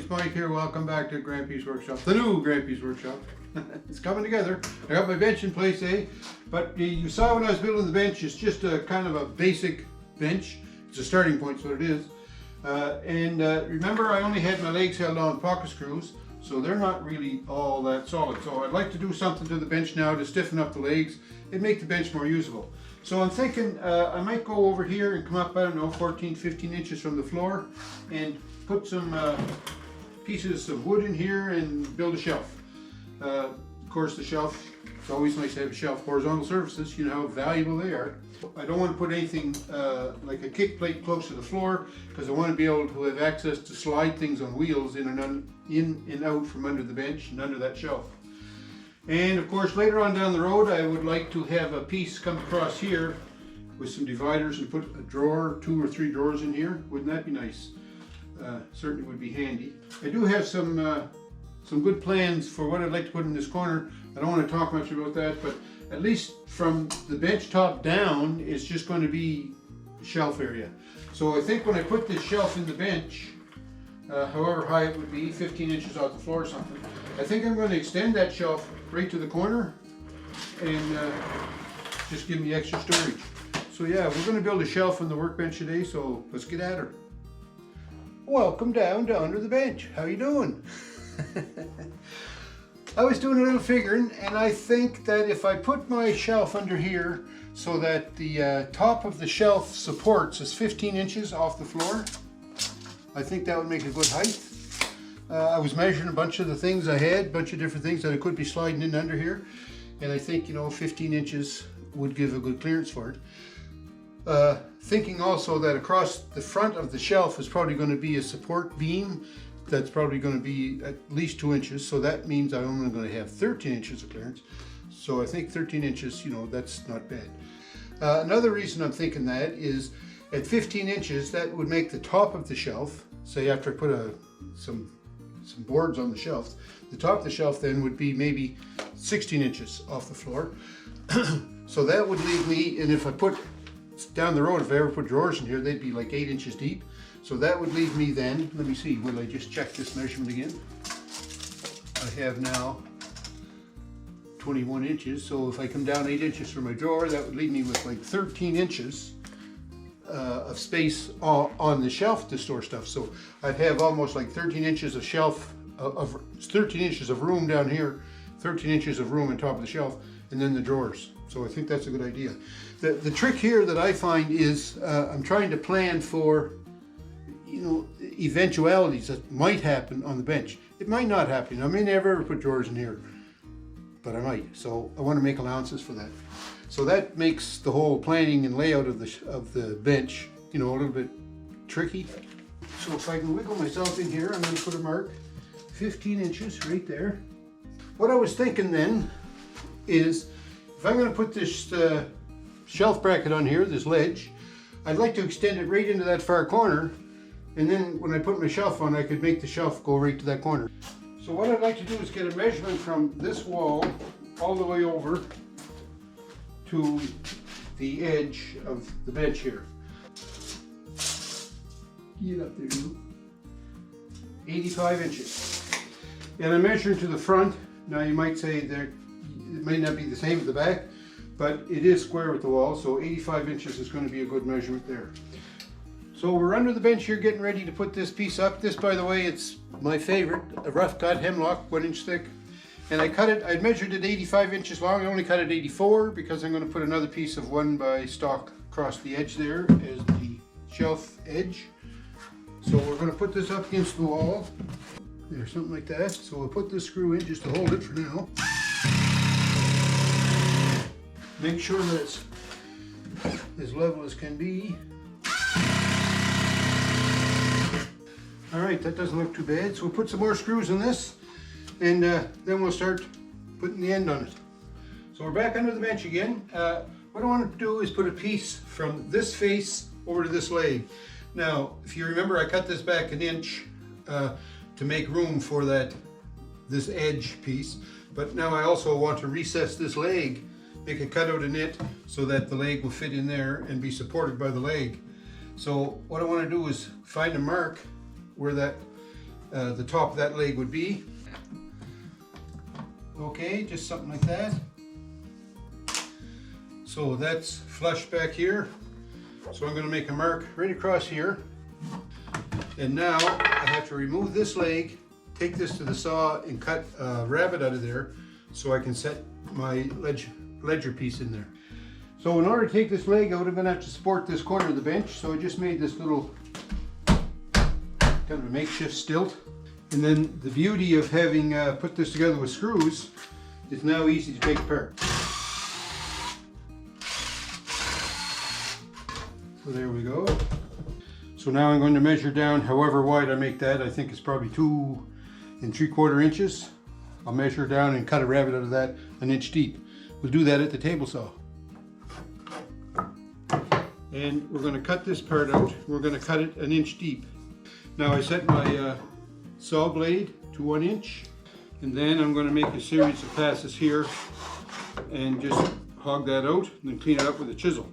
it's Mike here. Welcome back to Grampie's Workshop, the new Grampie's Workshop. It's coming together. I got my bench in place, but you saw when I was building the bench, it's just a kind of a basic bench. It's a starting point, so it is. Remember, I only had my legs held on pocket screws, so they're not really all that solid. So I'd like to do something to the bench now to stiffen up the legs and make the bench more usable. So I'm thinking I might go over here and come up, I don't know, 14, 15 inches from the floor and put some pieces of wood in here and build a shelf. Of course, the shelf, it's always nice to have a shelf. Horizontal surfaces, you know how valuable they are. I don't want to put anything like a kick plate close to the floor because I want to be able to have access to slide things on wheels in and out from under the bench and under that shelf. And of course, later on down the road, I would like to have a piece come across here with some dividers and put a drawer, 2 or 3 drawers in here. Wouldn't that be nice? Certainly would be handy. I do have some good plans for what I'd like to put in this corner. I don't want to talk much about that, but at least from the bench top down, it's just going to be shelf area. So I think when I put this shelf in the bench, however high it would be, 15 inches off the floor or something, I think I'm going to extend that shelf right to the corner and just give me extra storage. So yeah, we're going to build a shelf on the workbench today, so let's get at her. Welcome down to under the bench. How you doing? I was doing a little figuring, and I think that if I put my shelf under here so that the top of the shelf supports is 15 inches off the floor, I think that would make a good height. I was measuring a bunch of the things I had, a bunch of different things that I could be sliding in under here, and I think, 15 inches would give a good clearance for it. Thinking also that across the front of the shelf is probably going to be a support beam that's probably going to be at least 2 inches, so that means I'm only going to have 13 inches of clearance. So I think 13 inches, that's not bad. Another reason I'm thinking that is at 15 inches, that would make the top of the shelf, say after I put some boards on the shelf, the top of the shelf then would be maybe 16 inches off the floor. So that would leave me, and if I put down the road, if I ever put drawers in here, they'd be like 8 inches deep. So that would leave me then, let me see, will I just check this measurement again? I have now 21 inches, so if I come down 8 inches from my drawer, that would leave me with like 13 inches of space on the shelf to store stuff. So I'd have almost like 13 inches of shelf, 13 inches of room down here, 13 inches of room on top of the shelf, and then the drawers. So I think that's a good idea. The trick here that I find is I'm trying to plan for eventualities that might happen on the bench. It might not happen. I may never ever put drawers in here, but I might. So I want to make allowances for that. So that makes the whole planning and layout of the bench, a little bit tricky. So if I can wiggle myself in here, I'm going to put a mark 15 inches right there. What I was thinking then is if I'm going to put this shelf bracket on here, this ledge, I'd like to extend it right into that far corner. And then when I put my shelf on, I could make the shelf go right to that corner. So what I'd like to do is get a measurement from this wall all the way over to the edge of the bench here. Get up there, you. 85 inches. And I'm measuring to the front. Now you might say that it may not be the same at the back, but it is square with the wall, so 85 inches is going to be a good measurement there. So we're under the bench here getting ready to put this piece up. This, by the way, it's my favorite, a rough cut hemlock, 1 inch thick. And I measured it 85 inches long. I only cut it 84 because I'm going to put another piece of 1 by stock across the edge there as the shelf edge. So we're going to put this up against the wall. There's something like that. So we'll put this screw in just to hold it for now. Make sure that it's as level as can be. All right, that doesn't look too bad. So we'll put some more screws in this, and then we'll start putting the end on it. So we're back under the bench again. What I want to do is put a piece from this face over to this leg. Now, if you remember, I cut this back 1 inch to make room for this edge piece. But now I also want to recess this leg, make a cutout in it so that the leg will fit in there and be supported by the leg. So what I want to do is find a mark where that the top of that leg would be. Okay, just something like that. So that's flush back here. So I'm going to make a mark right across here. And now I have to remove this leg, take this to the saw and cut a rabbet out of there so I can set my ledger piece in there. So in order to take this leg out, I'm going to have to support this corner of the bench. So I just made this little kind of a makeshift stilt. And then the beauty of having put this together with screws, it's now easy to take apart. So there we go. So now I'm going to measure down however wide I make that. I think it's probably 2 3/4 inches. I'll measure down and cut a rabbet out of that 1 inch deep. We'll do that at the table saw. And we're going to cut this part out. We're going to cut it 1 inch deep. Now I set my saw blade to 1 inch, and then I'm going to make a series of passes here and just hog that out and then clean it up with a chisel.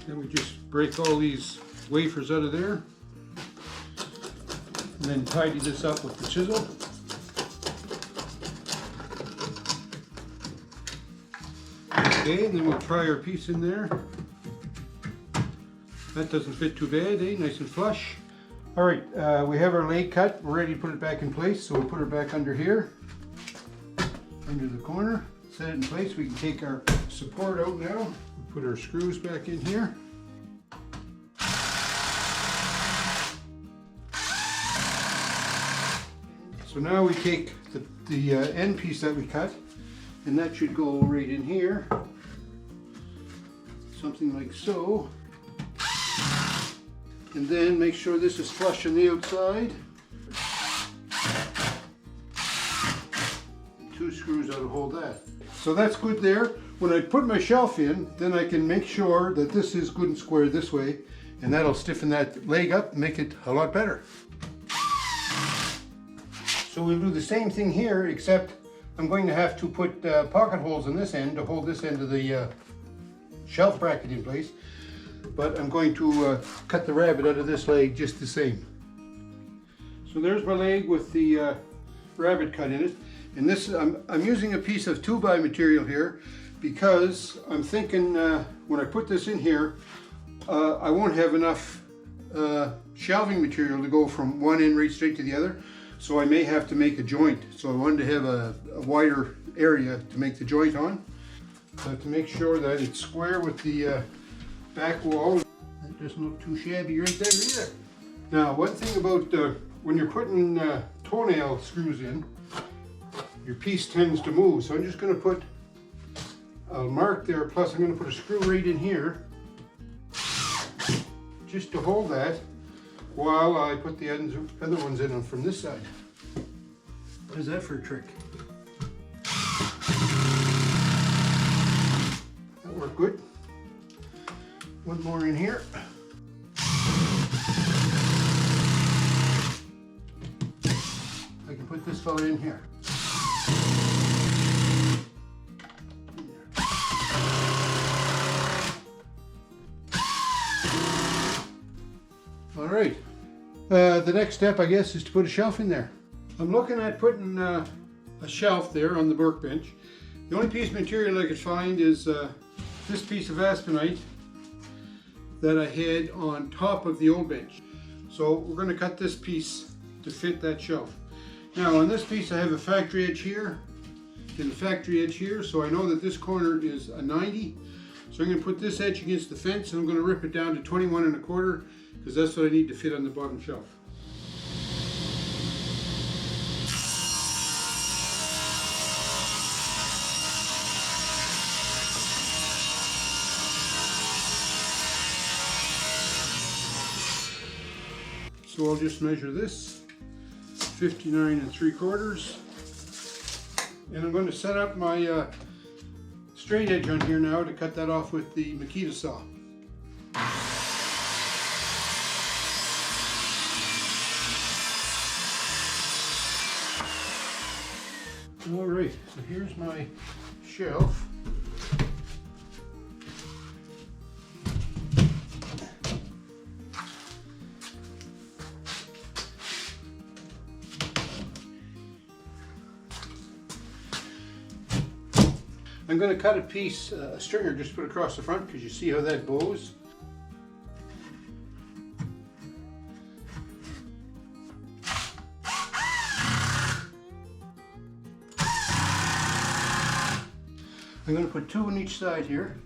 Then we just break all these wafers out of there and then tidy this up with the chisel. Okay, and then we'll try our piece in there. That doesn't fit too bad, eh? Nice and flush. All right, we have our leg cut. We're ready to put it back in place, so we'll put it back under here, under the corner. Set it in place. We can take our support out now. Put our screws back in here. So now we take the end piece that we cut, and that should go right in here. Something like so. And then make sure this is flush on the outside. 2 screws that'll hold that. So that's good there. When I put my shelf in, then I can make sure that this is good and square this way, and that'll stiffen that leg up and make it a lot better. So we'll do the same thing here, except I'm going to have to put pocket holes in this end to hold this end of the shelf bracket in place. But I'm going to cut the rabbet out of this leg just the same. So there's my leg with the rabbet cut in it. And this, I'm using a piece of 2x material here because I'm thinking when I put this in here, I won't have enough shelving material to go from one end right straight to the other. So I may have to make a joint. So I wanted to have a wider area to make the joint on. To make sure that it's square with the back wall. That doesn't look too shabby right there either. Now, one thing about when you're putting toenail screws in, your piece tends to move. So I'm just going to put a mark there, plus I'm going to put a screw right in here just to hold that while I put the other ones in from this side. What is that for a trick? That worked good. One more in here. I can put this fella in here. All right. The next step, I guess, is to put a shelf in there. I'm looking at putting a shelf there on the workbench. The only piece of material I could find is this piece of aspenite that I had on top of the old bench. So we're going to cut this piece to fit that shelf. Now on this piece I have a factory edge here and a factory edge here, so I know that this corner is a 90. So I'm going to put this edge against the fence and I'm going to rip it down to 21 1/4 because that's what I need to fit on the bottom shelf. So I'll just measure this, 59 3/4. And I'm going to set up my straight edge on here now to cut that off with the Makita saw. Alright, so here's my shelf. I'm going to cut a piece, a stringer, just put across the front because you see how that bows. I'm going to put 2 on each side here.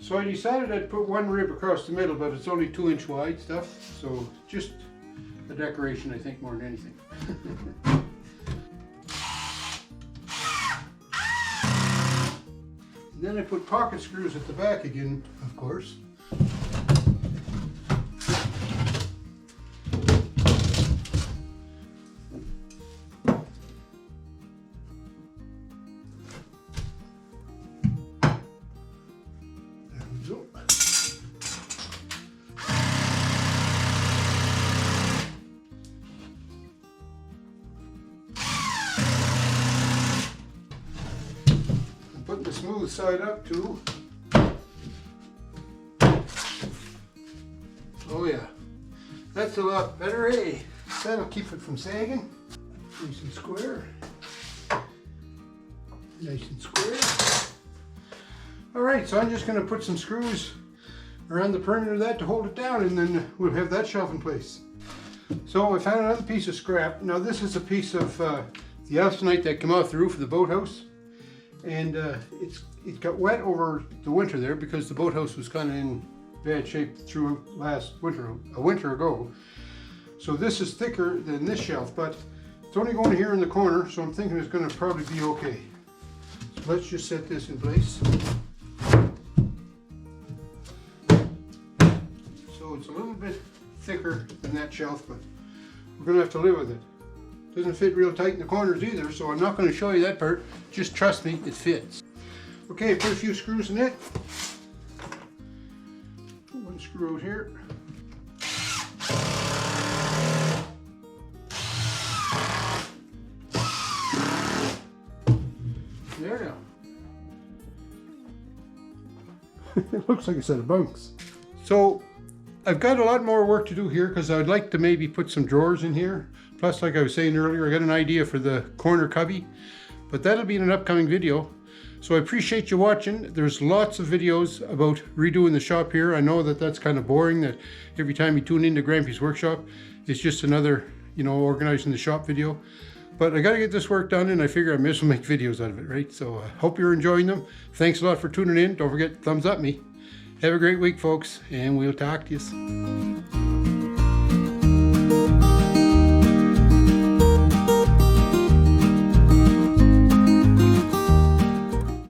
So I decided I'd put 1 rib across the middle, but it's only 2-inch wide stuff, so just a decoration, I think, more than anything. And then I put pocket screws at the back again, of course. Put the smooth side up too. Oh yeah, that's a lot better, eh? That'll keep it from sagging. Nice and square. Nice and square. Alright, so I'm just going to put some screws around the perimeter of that to hold it down, and then we'll have that shelf in place. So I found another piece of scrap. Now this is a piece of the alstonite that came off the roof of the boathouse. And it got wet over the winter there because the boathouse was kind of in bad shape through last winter, a winter ago. So this is thicker than this shelf, but it's only going here in the corner, so I'm thinking it's going to probably be okay. So let's just set this in place. So it's a little bit thicker than that shelf, but we're going to have to live with it. Doesn't fit real tight in the corners either, so I'm not going to show you that part. Just trust me, it fits. Okay, put a few screws in it. Put 1 screw out here. There now. It looks like a set of bunks. So I've got a lot more work to do here because I'd like to maybe put some drawers in here. Plus, like I was saying earlier, I got an idea for the corner cubby, but that'll be in an upcoming video. So I appreciate you watching. There's lots of videos about redoing the shop here. I know that that's kind of boring, that every time you tune into Grampie's workshop, it's just another, organizing the shop video. But I got to get this work done, and I figure I may as well make videos out of it, right? So I hope you're enjoying them. Thanks a lot for tuning in. Don't forget, thumbs up me. Have a great week, folks, and we'll talk to you soon.